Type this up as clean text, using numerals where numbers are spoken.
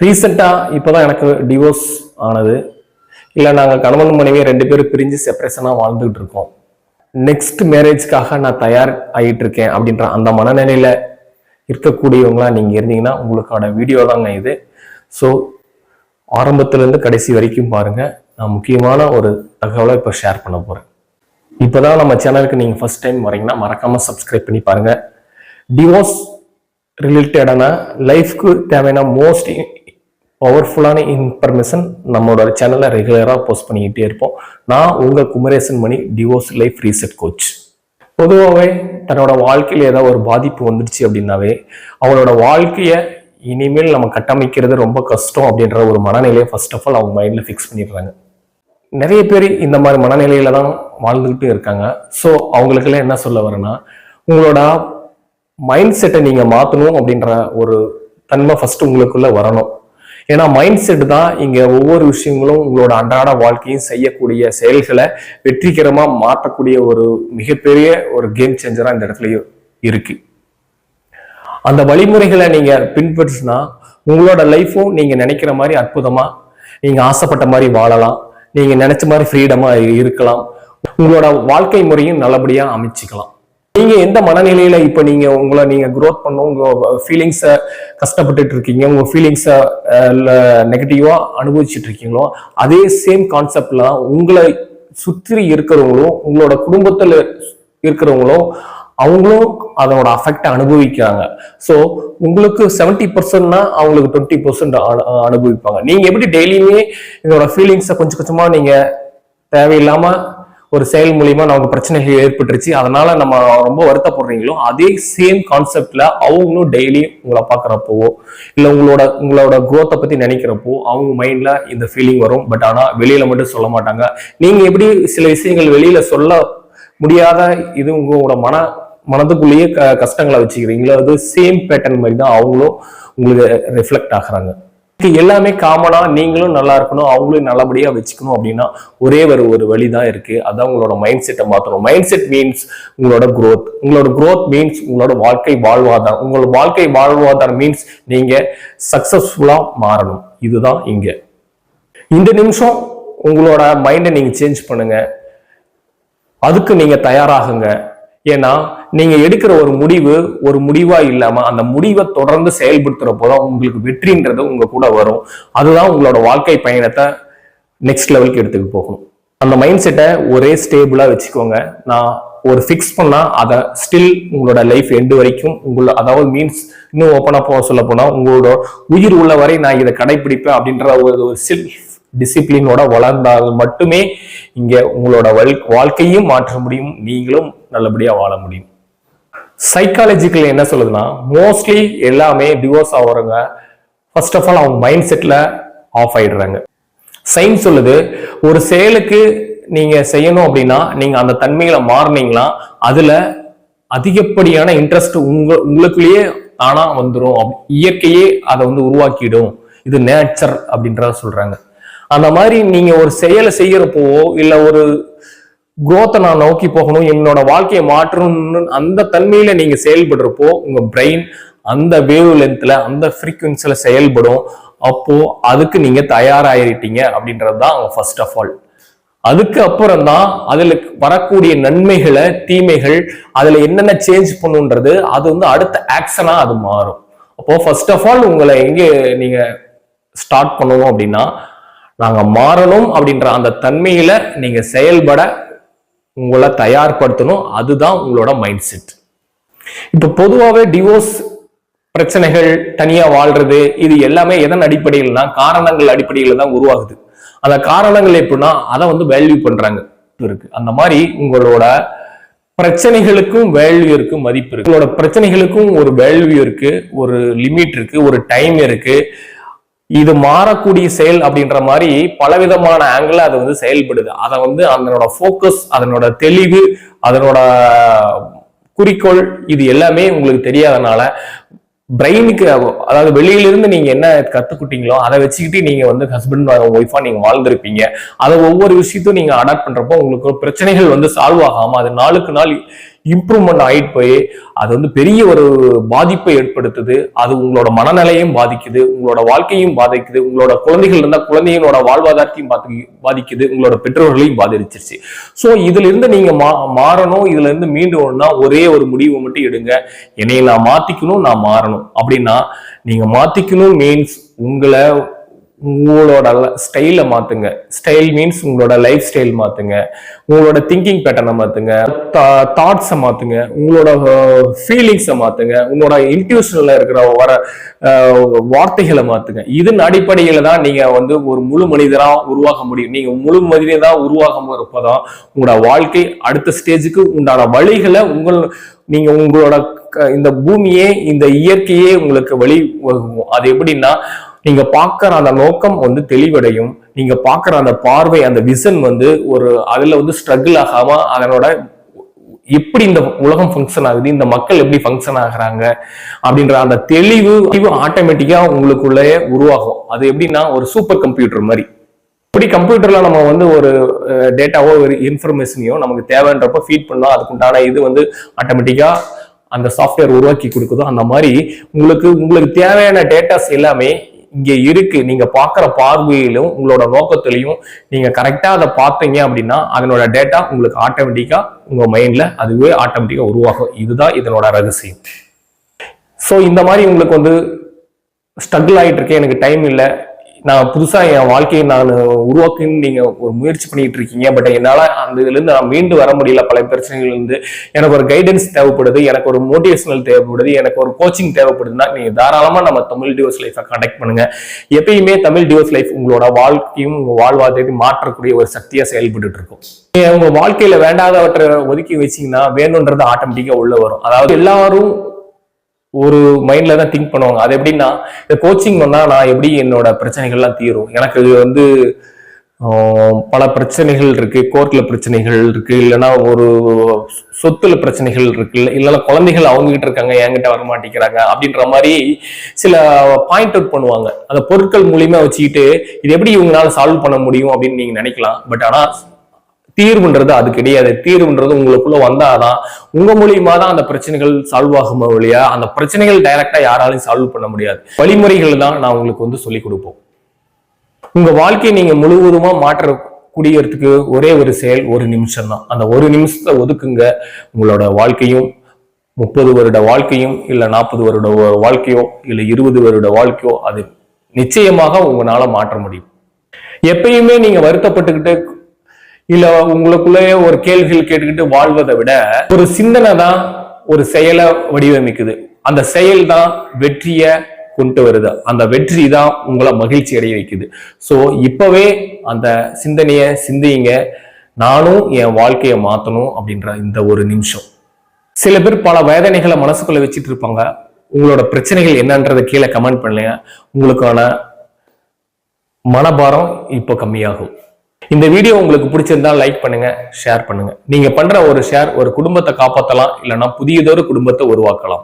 ரீசெண்டாக இப்போ தான் எனக்கு டிவோர்ஸ் ஆனது. இல்லை, நாங்கள் கணவன் மனைவி 2 பேரும் பிரிஞ்சு செப்பரேஷனாக வாழ்ந்துகிட்டு இருக்கோம். நெக்ஸ்ட் மேரேஜ்க்காக நான் தயார் ஆகிட்டு இருக்கேன் அப்படின்ற அந்த மனநிலையில் இருக்கக்கூடியவங்களாம் நீங்கள் இருந்தீங்கன்னா உங்களுக்கான வீடியோ தாங்க இது. ஸோ ஆரம்பத்துலேருந்து கடைசி வரைக்கும் பாருங்கள். நான் முக்கியமான ஒரு தகவலை இப்போ ஷேர் பண்ண போகிறேன். இப்போ தான் நம்ம சேனலுக்கு நீங்கள் ஃபர்ஸ்ட் டைம் வரீங்கன்னா மறக்காமல் சப்ஸ்கிரைப் பண்ணி பாருங்கள். டிவோர்ஸ் ரிலேட்டடான லைஃப்க்கு தேவையான மோஸ்ட் பவர்ஃபுல்லான இன்ஃபர்மேஷன் நம்மளோட சேனலில் ரெகுலராக போஸ்ட் பண்ணிக்கிட்டே இருப்போம். நான் உங்கள் குமரேசன் மணி, டிவோர்ஸ் லைஃப் ரீசெட் கோச். பொதுவாகவே தன்னோட வாழ்க்கையில் ஏதாவது ஒரு பாதிப்பு வந்துடுச்சு அப்படின்னாவே அவங்களோட வாழ்க்கையை இனிமேல் நம்ம கட்டமைக்கிறது ரொம்ப கஷ்டம் அப்படின்ற ஒரு மனநிலையை ஃபர்ஸ்ட் ஆஃப் ஆல் அவங்க மைண்டில் ஃபிக்ஸ் பண்ணிடுறாங்க. நிறைய பேர் இந்த மாதிரி மனநிலையில தான் வாழ்ந்துக்கிட்டு இருக்காங்க. ஸோ அவங்களுக்கெல்லாம் என்ன சொல்ல வரேன்னா, உங்களோட மைண்ட் செட்டை நீங்கள் மாற்றணும் அப்படின்ற ஒரு தன்மை ஃபர்ஸ்ட் உங்களுக்குள்ள வரணும். ஏன்னா மைண்ட் செட் தான் இங்கே ஒவ்வொரு விஷயங்களும் உங்களோட அன்றாட வாழ்க்கையும் செய்யக்கூடிய செயல்களை வெற்றிகரமாக மாற்றக்கூடிய ஒரு மிகப்பெரிய ஒரு கேம் சேஞ்சராக இந்த இடத்துல இருக்கு. அந்த வழிமுறைகளை நீங்கள் பின்பற்றினா உங்களோட லைஃப்பும் நீங்கள் நினைக்கிற மாதிரி அற்புதமாக நீங்கள் ஆசைப்பட்ட மாதிரி வாழலாம். நீங்கள் நினைச்ச மாதிரி ஃப்ரீடமாக இருக்கலாம். உங்களோட வாழ்க்கை முறையும் நல்லபடியாக அமைச்சிக்கலாம். நீங்க எந்த மனநிலையில இப்ப உங்களை குரோத் பண்ணும், உங்க ஃபீலிங்ஸை கஷ்டப்பட்டுட்டு இருக்கீங்க, உங்க ஃபீலிங்ஸை நெகட்டிவா அனுபவிச்சுட்டு இருக்கீங்களோ அதே சேம் கான்செப்ட்ல உங்களை சுற்றி இருக்கிறவங்களும் உங்களோட குடும்பத்துல இருக்கிறவங்களும் அவங்களும் அதோட அஃபெக்ட் அனுபவிக்கிறாங்க. ஸோ உங்களுக்கு 70%னா அவங்களுக்கு 20% அனுபவிப்பாங்க. நீங்க எப்படி டெய்லியுமே இதோட ஃபீலிங்ஸை கொஞ்சம் கொஞ்சமா நீங்க தேவையில்லாம ஒரு செயல் மூலியமா நமக்கு பிரச்சனைகள் ஏற்பட்டுருச்சு, அதனால நம்ம ரொம்ப வருத்தப்படுறீங்களோ அதே சேம் கான்செப்ட்ல அவங்களும் டெய்லி உங்களை பார்க்குறப்போ இல்லை உங்களோட குரோத்தை பத்தி நினைக்கிறப்போ அவங்க மைண்ட்ல இந்த ஃபீலிங் வரும். பட் ஆனா வெளியில மட்டும் சொல்ல மாட்டாங்க. நீங்க எப்படி சில விஷயங்கள் வெளியில சொல்ல முடியாத இது உங்களோட மனதுக்குள்ளேயே கஷ்டங்களை வச்சுக்கிறீங்களோ அது சேம் பேட்டர்ன் மாதிரி தான் அவங்களும் உங்களுக்கு ரிஃப்ளெக்ட் ஆகுறாங்க. எல்லாமே காமனா நீங்களும் நல்லா இருக்கணும், அவங்களும் நல்லபடியா வச்சுக்கணும் அப்படின்னா ஒரே ஒரு வழி தான் இருக்கு. அதான் உங்களோட மைண்ட் செட்டை மாற்றணும். மைண்ட் செட் மீன்ஸ் உங்களோட குரோத். உங்களோட குரோத் மீன்ஸ் உங்களோட வாழ்க்கை வாழ்வாதாரம். உங்களோட வாழ்க்கை வாழ்வாதாரம் மீன்ஸ் நீங்க சக்சஸ்ஃபுல்லா மாறணும். இதுதான் இங்க. இந்த நிமிஷம் உங்களோட மைண்டை நீங்க சேஞ்ச் பண்ணுங்க. அதுக்கு நீங்க தயாராகுங்க. ஏன்னா நீங்க எடுக்கிற ஒரு முடிவா இல்லாம அந்த முடிவை தொடர்ந்து செயல்படுத்துறப்போதான் உங்களுக்கு வெற்றின்றது உங்க கூட வரும். அதுதான் உங்களோட வாழ்க்கை பயணத்தை நெக்ஸ்ட் லெவலுக்கு எடுத்துட்டு போகணும். அந்த மைண்ட் செட்டை ஒரே ஸ்டேபிளா வச்சுக்கோங்க. நான் ஒரு ஃபிக்ஸ் பண்ணா அதை ஸ்டில் உங்களோட லைஃப் எண்டு வரைக்கும் அதாவது மீன்ஸ் இன்னும் ஓப்பனா சொல்ல போனா உங்களோட உயிர் உள்ள வரை நான் இதை கடைபிடிப்பேன் அப்படின்ற ஒரு செல்ஃப் டிசிப்ளினோட வளர்ந்தால் மட்டுமே இங்க உங்களோட வாழ்க்கையும் மாற்ற முடியும், நீங்களும் நல்லபடியா வாழ முடியும். சைக்காலஜிக்கல் என்ன சொல்லுதுன்னா, மோஸ்ட்லி எல்லாமே டிவோர்ஸ் ஆகுறவங்க ஃபர்ஸ்ட் ஆஃப் ஆல் அவங்க மைண்ட் செட்ல ஆஃப் ஆயிடுறாங்க. சயின்ஸ் சொல்லுது, ஒரு செயலுக்கு நீங்க செய்யணும் அப்படின்னா நீங்க அந்த தன்மையில மாறினீங்களா அதுல அதிகப்படியான இன்ட்ரெஸ்ட் உங்களுக்குள்ளேயே தானா வந்துடும். இயற்கையே அதை உருவாக்கிடும். இது நேச்சர் அப்படின்றத சொல்றாங்க. அந்த மாதிரி நீங்க ஒரு செயலை செய்யறப்போ இல்ல ஒரு குரோத்தை நான் நோக்கி போகணும், என்னோட வாழ்க்கையை மாற்றணும்னு அந்த தன்மையில நீங்க செயல்படுறப்போ உங்க பிரெயின் அந்த வேவ் லென்த்ல அந்த ஃப்ரீக்வன்சில செயல்படும். அப்போ அதுக்கு நீங்க தயாராகிட்டீங்க அப்படின்றதுதான் ஃபர்ஸ்ட் ஆஃப் ஆல். அதுக்கு அப்புறம் தான் அதுல வரக்கூடிய நன்மைகளை தீமைகள் அதுல என்னென்ன சேஞ்ச் பண்ணுன்றது அது அடுத்த ஆக்ஷனா அது மாறும். அப்போ ஃபர்ஸ்ட் ஆஃப் ஆல் உங்களை எங்க நீங்க ஸ்டார்ட் பண்ணணும் அப்படின்னா, நாங்க மாறணும் அப்படின்ற அந்த தன்மையில நீங்க செயல்பட உங்களை தயார்படுத்தணும். அதுதான் உங்களோட மைண்ட் செட். இப்ப பொதுவாகவே டிவோர்ஸ் பிரச்சனைகள், தனியா வாழ்றது, இது எல்லாமே எதன் அடிப்படையில்னா காரணங்கள் அடிப்படையில தான் உருவாகுது. அந்த காரணங்கள் எப்படின்னா அதை வேல்யூ பண்றாங்க இருக்கு. அந்த மாதிரி உங்களோட பிரச்சனைகளுக்கும் வேல்யூ இருக்கு, மதிப்பு இருக்கு. உங்களோட பிரச்சனைகளுக்கும் ஒரு வேல்யூ இருக்கு, ஒரு லிமிட் இருக்கு, ஒரு டைம் இருக்கு. இது மாறக்கூடிய செயல் அப்படின்ற மாதிரி பலவிதமான ஆங்கிள் அது செயல்படுது. அதை அதனோட ஃபோக்கஸ், அதனோட தெளிவு, அதனோட குறிக்கோள் இது எல்லாமே உங்களுக்கு தெரியாதனால பிரெயினுக்கு, அதாவது வெளியிலிருந்து நீங்க என்ன கத்துக்கிட்டீங்களோ அதை வச்சுக்கிட்டு நீங்க ஹஸ்பண்ட் ஒய்ஃபா நீங்க வாழ்ந்திருப்பீங்க. அதை ஒவ்வொரு விஷயத்தையும் நீங்க அடாப்ட் பண்றப்போ உங்களுக்கு பிரச்சனைகள் சால்வ் ஆகாம அது நாளுக்கு நாள் இம்ப்ரூவ்மெண்ட் ஆயிட்டு போய் அது வந்து பெரிய ஒரு பாதிப்பை ஏற்படுத்துது. அது உங்களோட மனநிலையும் பாதிக்குது, உங்களோட வாழ்க்கையும் பாதிக்குது, உங்களோட குழந்தைகள் இருந்தா குழந்தைகளோட வாழ்வாதாரத்தையும் பாதிக்குது, உங்களோட பெற்றோர்களையும் பாதிச்சிருச்சு. ஸோ இதுல இருந்து நீங்க மாறணும், இதுல இருந்து மீண்டும் ஒரே ஒரு முடிவு மட்டும் எடுங்க. என்னைய நான் மாத்திக்கணும், நான் மாறணும் அப்படின்னா, நீங்க மாத்திக்கணும் மீன்ஸ் உங்களோட ஸ்டைல மாத்துங்க. ஸ்டைல் மீன்ஸ் உங்களோட லைஃப் ஸ்டைல் மாத்துங்க, உங்களோட திங்கிங் பேட்டர்னை மாத்துங்க, தாட்ஸை மாத்துங்க, உங்களோட ஃபீலிங்ஸை மாத்துங்க, உங்களோட இன்ட்யூஷன்ல இருக்கிற வர வார்த்தைகளை மாத்துங்க. இதன் அடிப்படையில தான் நீங்க வந்து ஒரு முழு மனிதரா உருவாக முடியும். நீங்க முழு மனிதரா உருவாக இருப்பதான் உங்களோட வாழ்க்கை அடுத்த ஸ்டேஜுக்கு உண்டான வழிகளை நீங்க உங்களோட இந்த பூமியே இந்த இயற்கையே உங்களுக்கு வழி வகுக்கும். அது எப்படின்னா, நீங்க பாக்குற அந்த நோக்கம் வந்து தெளிவடையும், நீங்க பாக்குற அந்த பார்வை அந்த விஷன் வந்து அதுல வந்து ஸ்ட்ரகிள் ஆகாம அதனோட எப்படி இந்த உலகம் ஃபங்க்ஷன் ஆகுது, இந்த மக்கள் எப்படி ஃபங்க்ஷன் ஆகுறாங்க அப்படின்ற அந்த தெளிவு ஆட்டோமேட்டிக்கா உங்களுக்குள்ளே உருவாகும். அது எப்படின்னா ஒரு சூப்பர் கம்ப்யூட்டர் மாதிரி. இப்படி கம்ப்யூட்டர்ல நம்ம வந்து ஒரு டேட்டாவோ ஒரு இன்ஃபர்மேஷனையோ நமக்கு தேவைன்றப்ப ஃபீட் பண்ணோம், அதுக்குண்டான இது வந்து ஆட்டோமேட்டிக்கா அந்த சாஃப்ட்வேர் உருவாக்கி கொடுக்குதோ, அந்த மாதிரி உங்களுக்கு தேவையான டேட்டாஸ் எல்லாமே இங்க இருக்கு. நீங்க பாக்குற பார்வையிலும் உங்களோட நோக்கத்திலையும் நீங்க கரெக்டா அதை பார்த்தீங்க அப்படின்னா அதனோட டேட்டா உங்களுக்கு ஆட்டோமேட்டிக்கா உங்க மைண்ட்ல அதுவே ஆட்டோமேட்டிக்கா உருவாகும். இதுதான் இதனோட ரகசியம். ஸோ இந்த மாதிரி உங்களுக்கு வந்து ஸ்ட்ரகிள் ஆகிட்டு இருக்கேன், எனக்கு டைம் இல்லை, நான் புதுசா என் வாழ்க்கையை நான் உருவாக்குன்னு நீங்க ஒரு முயற்சி பண்ணிட்டு இருக்கீங்க, பட் என்னால அந்த இதுல இருந்து நான் மீண்டு வர முடியல, பல பிரச்சனைகள் இருந்து எனக்கு ஒரு கைடன்ஸ் தேவைப்படுது, எனக்கு ஒரு மோட்டிவேஷனல் தேவைப்படுது, எனக்கு ஒரு கோச்சிங் தேவைப்படுதுன்னா நீங்க தாராளமா நம்ம தமிழ் டிவோஸ் லைஃபை கான்டாக்ட் பண்ணுங்க. எப்பயுமே தமிழ் டிவோஸ் லைஃப் உங்களோட வாழ்க்கையும் உங்க வாழ்வாதாரத்தையும் மாற்றக்கூடிய ஒரு சக்தியா செயல்பட்டு இருக்கும். உங்க வாழ்க்கையில வேண்டாதவற்றை ஒதுக்கி வச்சீங்கன்னா வேணும்ன்றது ஆட்டோமேட்டிக்கா உள்ள வரும். அதாவது எல்லாரும் ஒரு மைண்ட்ல தான் திங்க் பண்ணுவாங்க. அது எப்படின்னா, இந்த கோச்சிங் வந்தா நான் எப்படி என்னோட பிரச்சனைகள்லாம் தீரும், எனக்கு வந்து பல பிரச்சனைகள் இருக்கு, கோர்ட்ல பிரச்சனைகள் இருக்கு, இல்லைன்னா ஒரு சொத்துல பிரச்சனைகள் இருக்கு, இல்லைன்னா குழந்தைகள் அவங்க கிட்ட இருக்காங்க என்கிட்ட வர மாட்டேங்கிறாங்க அப்படின்ற மாதிரி சில பாயிண்ட் அவுட் பண்ணுவாங்க. அந்த பொருட்கள் மூலியமா வச்சுக்கிட்டு இது எப்படி இவங்களால சால்வ் பண்ண முடியும் அப்படின்னு நீங்க நினைக்கலாம். பட் ஆனா தீர்வுன்றது அது கிடையாது. தீர்வுன்றது உங்களுக்குள்ள வந்தாதான் உங்க மூலியமா தான் அந்த பிரச்சனைகள் சால்வ் ஆகும் இல்லையா, அந்த பிரச்சனைகள் டைரக்டா யாராலையும் சால்வ் பண்ண முடியாது. வழிமுறைகள் தான் நான் உங்களுக்கு வந்து சொல்லிக் கொடுப்போம். உங்க வாழ்க்கையை நீங்க முழுவதுமா மாற்றக்கூடியதுக்கு ஒரே ஒரு செயல், ஒரு நிமிஷம் தான். அந்த ஒரு நிமிஷத்தை ஒதுக்குங்க. உங்களோட வாழ்க்கையும் 30 வருட வாழ்க்கையும் இல்ல 40 வருட வாழ்க்கையோ இல்ல 20 வருட வாழ்க்கையோ அது நிச்சயமாக உங்களால மாற்ற முடியும். எப்பயுமே நீங்க வருத்தப்பட்டுக்கிட்டு இல்ல உங்களுக்குள்ளேயே ஒரு கேள்விகள் கேட்டுக்கிட்டு வாழ்வதை விட ஒரு சிந்தனை தான் ஒரு செயலை வடிவமைக்குது. அந்த செயல் தான் வெற்றியை கொண்டு வருது. அந்த வெற்றி தான் உங்களை மகிழ்ச்சி அடைய வைக்குது. ஸோ இப்பவே அந்த சிந்தனையை சிந்திங்க. நானும் என் வாழ்க்கையை மாற்றணும் அப்படின்ற இந்த ஒரு நிமிஷம். சில பேர் பல வேதனைகளை மனசுக்குள்ள வச்சுட்டு இருப்பாங்க. உங்களோட பிரச்சனைகள் என்னன்றதை கீழே கமெண்ட் பண்ணுங்க. உங்களுக்கான மனபாரம் இப்போ கம்மியாகும். இந்த வீடியோ உங்களுக்கு பிடிச்சிருந்தா லைக் பண்ணுங்க, ஷேர் பண்ணுங்க. நீங்க பண்ற ஒரு ஷேர் ஒரு குடும்பத்தை காப்பாற்றலாம், இல்லைன்னா புதியதொரு குடும்பத்தை உருவாக்கலாம்.